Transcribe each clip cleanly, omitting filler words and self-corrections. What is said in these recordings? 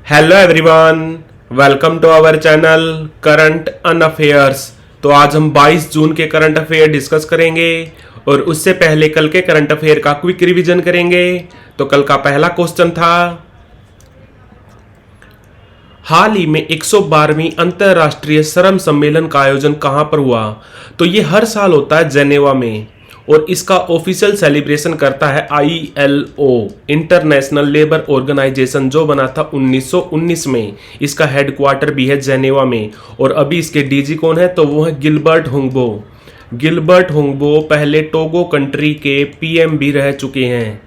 Hello everyone, welcome to our channel current an affairs. तो आज हम 22 जून के करंट अफेयर डिस्कस करेंगे और उससे पहले कल के करंट अफेयर का क्विक रिवीजन करेंगे। तो कल का पहला क्वेश्चन था, हाल ही में 112वीं अंतरराष्ट्रीय श्रम सम्मेलन का आयोजन कहां पर हुआ? तो ये हर साल होता है जेनेवा में और इसका ऑफिशियल सेलिब्रेशन करता है ILO, इंटरनेशनल लेबर ऑर्गेनाइजेशन, जो बना था 1919 में। इसका हेडक्वार्टर भी है जेनेवा में और अभी इसके डीजी कौन है? तो वो है गिलबर्ट हुंगबो। गिलबर्ट हुंगबो पहले टोगो कंट्री के PM भी रह चुके हैं।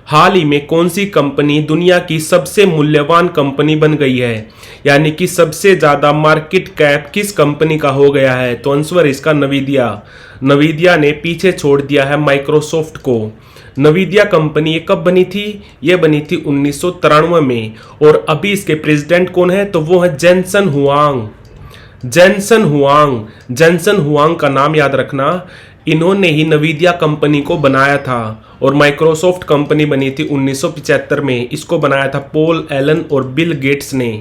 हाल ही में कौन सी कंपनी दुनिया की सबसे मूल्यवान कंपनी बन गई है, यानी कि सबसे ज्यादा मार्केट कैप किस कंपनी का हो गया है? तो आंसर इसका नवीदिया। नवीदिया ने पीछे छोड़ दिया है माइक्रोसॉफ्ट को। नवीदिया कंपनी ये कब बनी थी? ये बनी थी 1993 में और अभी इसके प्रेसिडेंट कौन है? तो वो है Jensen Huang. Jensen Huang, Jensen Huang का नाम याद रखना। इन्होंने ही नवीदिया कंपनी को बनाया था और माइक्रोसॉफ्ट कंपनी बनी थी 1975 में। इसको बनाया था पॉल एलन और बिल गेट्स ने।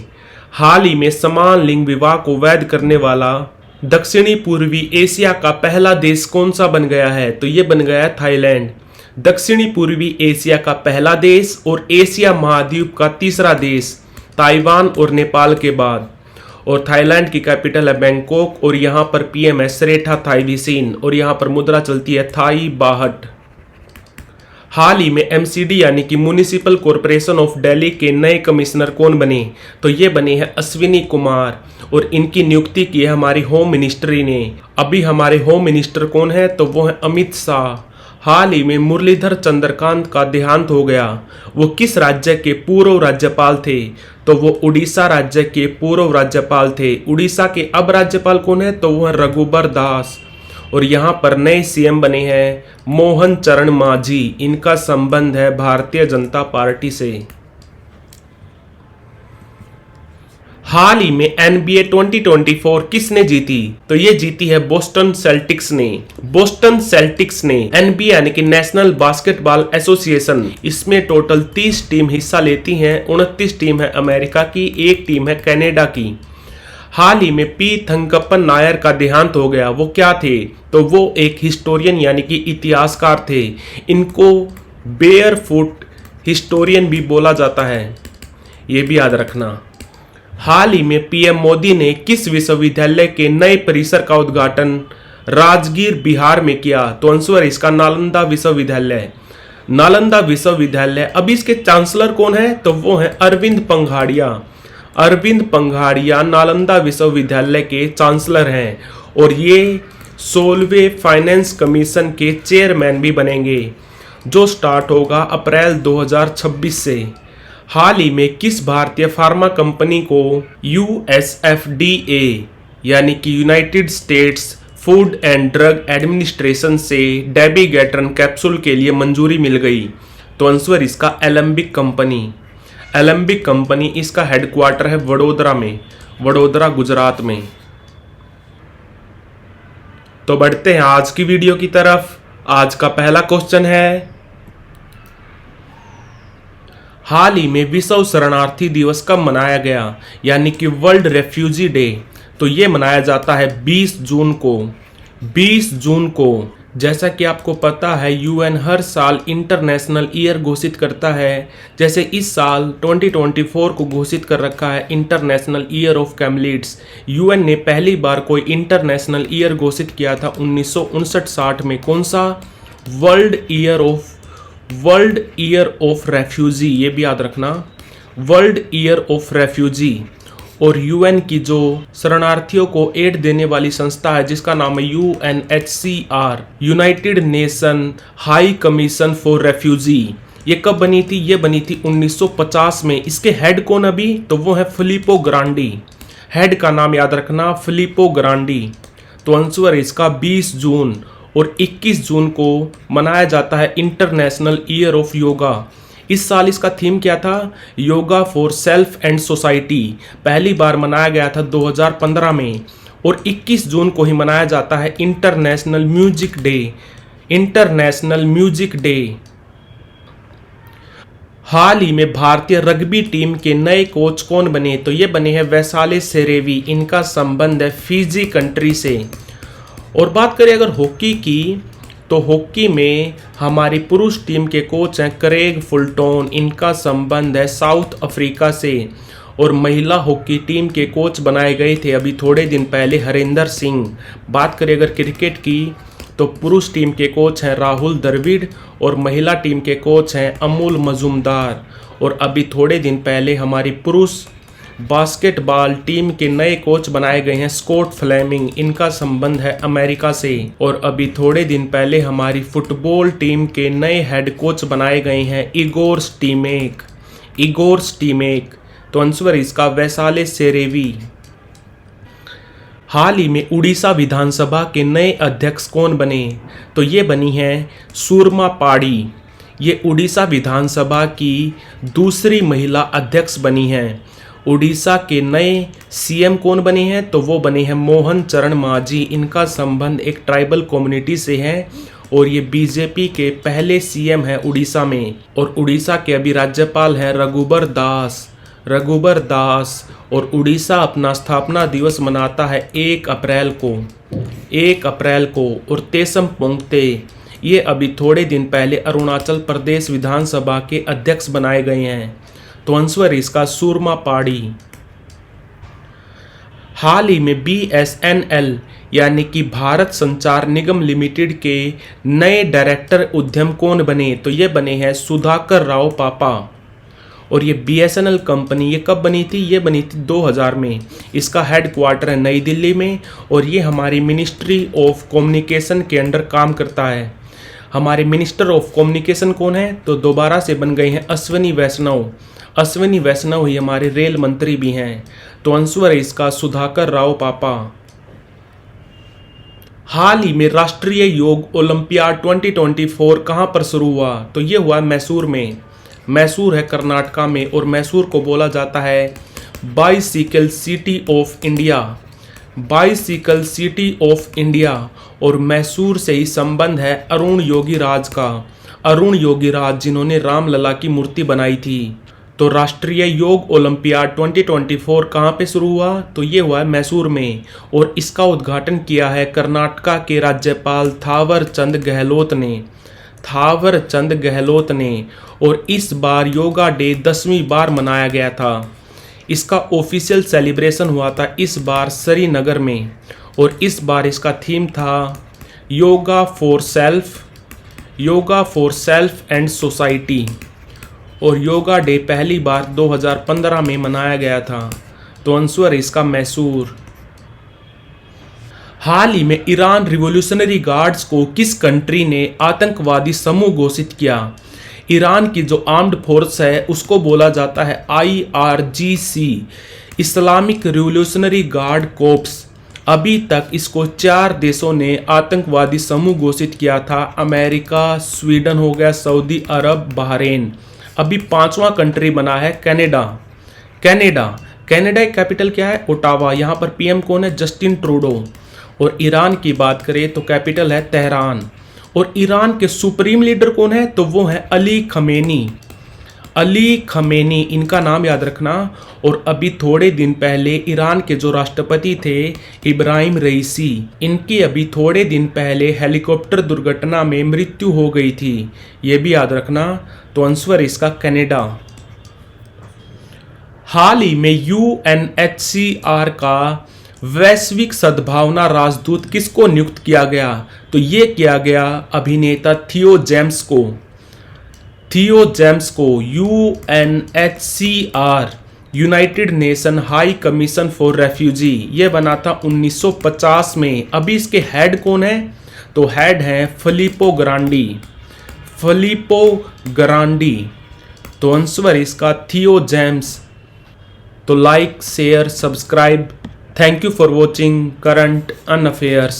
हाल ही में समान लिंग विवाह को वैध करने वाला दक्षिणी पूर्वी एशिया का पहला देश कौन सा बन गया है? तो ये बन गया है थाईलैंड। दक्षिणी पूर्वी एशिया का पहला देश और एशिया महाद्वीप का तीसरा देश ताइवान और नेपाल के बाद। और थाईलैंड की कैपिटल है बैंकॉक और यहाँ पर PM है सरेठा थाईविसिन और यहाँ पर मुद्रा चलती है थाई बाहट। हाल ही में MCD यानी कि म्युनिसिपल कॉरपोरेशन ऑफ दिल्ली के नए कमिश्नर कौन बने? तो ये बने हैं अश्विनी कुमार और इनकी नियुक्ति की है हमारी होम मिनिस्ट्री ने। अभी हमारे होम मिनिस्टर कौन है? तो वो है अमित शाह। हाल ही में मुरलीधर चंद्रकांत का देहांत हो गया। वो किस राज्य के पूर्व राज्यपाल थे? तो वो उड़ीसा राज्य के पूर्व राज्यपाल थे। उड़ीसा के अब राज्यपाल कौन है? तो वो है रघुबर दास। और यहाँ पर नए CM बने हैं मोहन चरण मांझी। इनका संबंध है भारतीय जनता पार्टी से। हाल ही में NBA 2024 किसने जीती? तो ये जीती है बोस्टन सेल्टिक्स ने। बोस्टन सेल्टिक्स ने NBA यानी कि नेशनल बास्केटबॉल एसोसिएशन, इसमें टोटल 30 टीम हिस्सा लेती हैं। 29 टीम है अमेरिका की, 1 टीम है कनाडा की। हाल ही में P थंगप्पन नायर का देहांत हो गया। वो क्या थे? तो वो एक हिस्टोरियन यानी कि इतिहासकार थे। इनको बेयरफुट हिस्टोरियन भी बोला जाता है, ये भी याद रखना। हाल ही में PM मोदी ने किस विश्वविद्यालय के नए परिसर का उद्घाटन राजगीर बिहार में किया? तो आंसर इसका नालंदा विश्वविद्यालय। नालंदा विश्वविद्यालय। अभी इसके चांसलर कौन है? तो वो है अरविंद पंघाड़िया। अरविंद पंघाड़िया नालंदा विश्वविद्यालय के चांसलर हैं और ये 16वें फाइनेंस कमीशन के चेयरमैन भी बनेंगे, जो स्टार्ट होगा अप्रैल 2026 से। हाल ही में किस भारतीय फार्मा कंपनी को USFDA यानी कि United states food and drug administration से डेबिगेट्रन कैप्सूल के लिए मंजूरी मिल गई? तो आंसर इसका एलेम्बिक कंपनी। एलेम्बिक कंपनी, इसका हेडक्वार्टर है वडोदरा में, वडोदरा गुजरात में। तो बढ़ते हैं आज की वीडियो की तरफ। आज का पहला क्वेश्चन है, हाल ही में विश्व शरणार्थी दिवस कब मनाया गया, यानी कि वर्ल्ड रेफ्यूजी डे? तो ये मनाया जाता है 20 जून को। 20 जून को, जैसा कि आपको पता है UN हर साल इंटरनेशनल ईयर घोषित करता है। जैसे इस साल 2024 को घोषित कर रखा है इंटरनेशनल ईयर ऑफ कैमलिड्स। UN ने पहली बार कोई इंटरनेशनल ईयर घोषित किया था 1959-60 में। कौन सा? वर्ल्ड ईयर ऑफ रेफ्यूजी, ये भी याद रखना, वर्ल्ड ईयर ऑफ रेफ्यूजी। और UN की जो शरणार्थियों को एड देने वाली संस्था है जिसका नाम है UNHCR, United nation high commission for refugee, ये कब बनी थी? ये बनी थी 1950 में। इसके हेड कौन अभी? तो वो है फिलिपो ग्रांडी। हेड का नाम याद रखना, फिलिपो ग्रांडी। तो आंसर इसका 20 जून और 21 जून को मनाया जाता है इंटरनेशनल ईयर ऑफ योगा। इस साल इसका थीम क्या था? Yoga for self and society. पहली बार मनाया गया था 2015 में और 21 जून को ही मनाया जाता है international music day. International music day. हाल ही में भारतीय रग्बी टीम के नए कोच कौन बने? तो ये बने हैं वैसाले सेरेवी। इनका संबंध है फिजी कंट्री से। और बात करें अगर हॉकी की, तो हॉकी में हमारी पुरुष टीम के कोच हैं क्रेग फुलटोन। इनका संबंध है साउथ अफ्रीका से। और महिला हॉकी टीम के कोच बनाए गए थे अभी थोड़े दिन पहले हरिंदर सिंह। बात करें अगर क्रिकेट की, तो पुरुष टीम के कोच हैं राहुल द्रविड़ और महिला टीम के कोच हैं अमूल मजूमदार। और अभी थोड़े दिन पहले हमारी पुरुष बास्केटबॉल टीम के नए कोच बनाए गए हैं स्कॉट फ्लेमिंग। इनका संबंध है अमेरिका से। और अभी थोड़े दिन पहले हमारी फुटबॉल टीम के नए हेड कोच बनाए गए हैं इगोर स्टीमेक। इगोर स्टीमेक। तो आंसर इसका वैसाले सेरेवी। हाल ही में उड़ीसा विधानसभा के नए अध्यक्ष कौन बने? तो ये बनी है सूरमा पाड़ी। ये उड़ीसा विधानसभा की दूसरी महिला अध्यक्ष बनी हैं। उड़ीसा के नए सीएम कौन बने हैं? तो वो बने हैं मोहन चरण मांझी। इनका संबंध एक ट्राइबल कम्युनिटी से है और ये बीजेपी के पहले सीएम हैं उड़ीसा में। और उड़ीसा के अभी राज्यपाल हैं रघुबर दास। रघुबर दास। और उड़ीसा अपना स्थापना दिवस मनाता है 1 अप्रैल को। 1 अप्रैल को। और तेसम पोंगते, ये अभी थोड़े दिन पहले अरुणाचल प्रदेश विधानसभा के अध्यक्ष बनाए गए हैं। तो आंसर इसका सूरमा पाड़ी। हाल ही में BSNL यानी कि भारत संचार निगम लिमिटेड के नए डायरेक्टर उद्यम कौन बने? तो ये बने हैं सुधाकर राव पापा। और ये BSNL कंपनी ये कब बनी थी? ये बनी थी 2000 में। इसका हेड क्वार्टर है नई दिल्ली में और ये हमारी मिनिस्ट्री ऑफ कम्युनिकेशन के अंडर काम करता है। हमारे मिनिस्टर ऑफ कम्युनिकेशन कौन है? तो दोबारा से बन गए हैं अश्विनी वैष्णव। अश्विनी वैष्णव ही हमारे रेल मंत्री भी हैं। तो आंसर है इसका सुधाकर राव पापा। हाल ही में राष्ट्रीय योग ओलंपियाड 2024 कहाँ पर शुरू हुआ? तो ये हुआ मैसूर में। मैसूर है कर्नाटका में और मैसूर को बोला जाता है bicycle city of India. Bicycle city of India. और मैसूर से ही संबंध है अरुण योगीराज का। अरुण योगीराज जिन्होंने रामलला की मूर्ति बनाई थी। तो राष्ट्रीय योग ओलंपियाड 2024 कहाँ पे शुरू हुआ? तो ये हुआ है मैसूर में। और इसका उद्घाटन किया है कर्नाटका के राज्यपाल थावर चंद गहलोत ने। थावर चंद गहलोत ने। और इस बार योगा डे 10वीं बार मनाया गया था। इसका ऑफिशियल सेलिब्रेशन हुआ था इस बार श्रीनगर में। और इस बार इसका थीम था yoga for self and society. और योगा डे पहली बार 2015 में मनाया गया था। तो आंसर इसका मैसूर। हाल ही में ईरान रिवॉल्यूशनरी गार्ड्स को किस कंट्री ने आतंकवादी समूह घोषित किया? ईरान की जो आर्म्ड फोर्स है उसको बोला जाता है IRGC, Islamic revolutionary guard corpse. अभी तक इसको 4 देशों ने आतंकवादी समूह घोषित किया था। अमेरिका, स्वीडन हो गया, सऊदी अरब, बहरीन। अभी 5वां कंट्री बना है कनाडा। कनाडा की कैपिटल क्या है? ओटावा। यहाँ पर PM कौन है? Justin Trudeau. और ईरान की बात करें तो कैपिटल है तेहरान। और ईरान के सुप्रीम लीडर कौन है? तो वो है अली खमेनी। अली खमेनी, इनका नाम याद रखना। और अभी थोड़े दिन पहले ईरान के जो राष्ट्रपति थे इब्राहिम रईसी, इनकी अभी थोड़े दिन पहले हेलीकॉप्टर दुर्घटना में मृत्यु हो गई थी। ये भी याद रखना। तो आंसर इसका कनाडा। हाल ही में UNHCR का वैश्विक सद्भावना राजदूत किसको नियुक्त किया गया? तो ये किया गया अभिनेता थियो जेम्स को। थियो जेम्स को UNHCR United nation high commission for refugee ये बना था 1950 में। अभी इसके हेड कौन है? तो हेड हैं फिलिपो ग्रांडी। फिलिपो ग्रांडी। तो आंसर इसका थियो जेम्स। तो like, share, subscribe. Thank you for watching Current Affairs.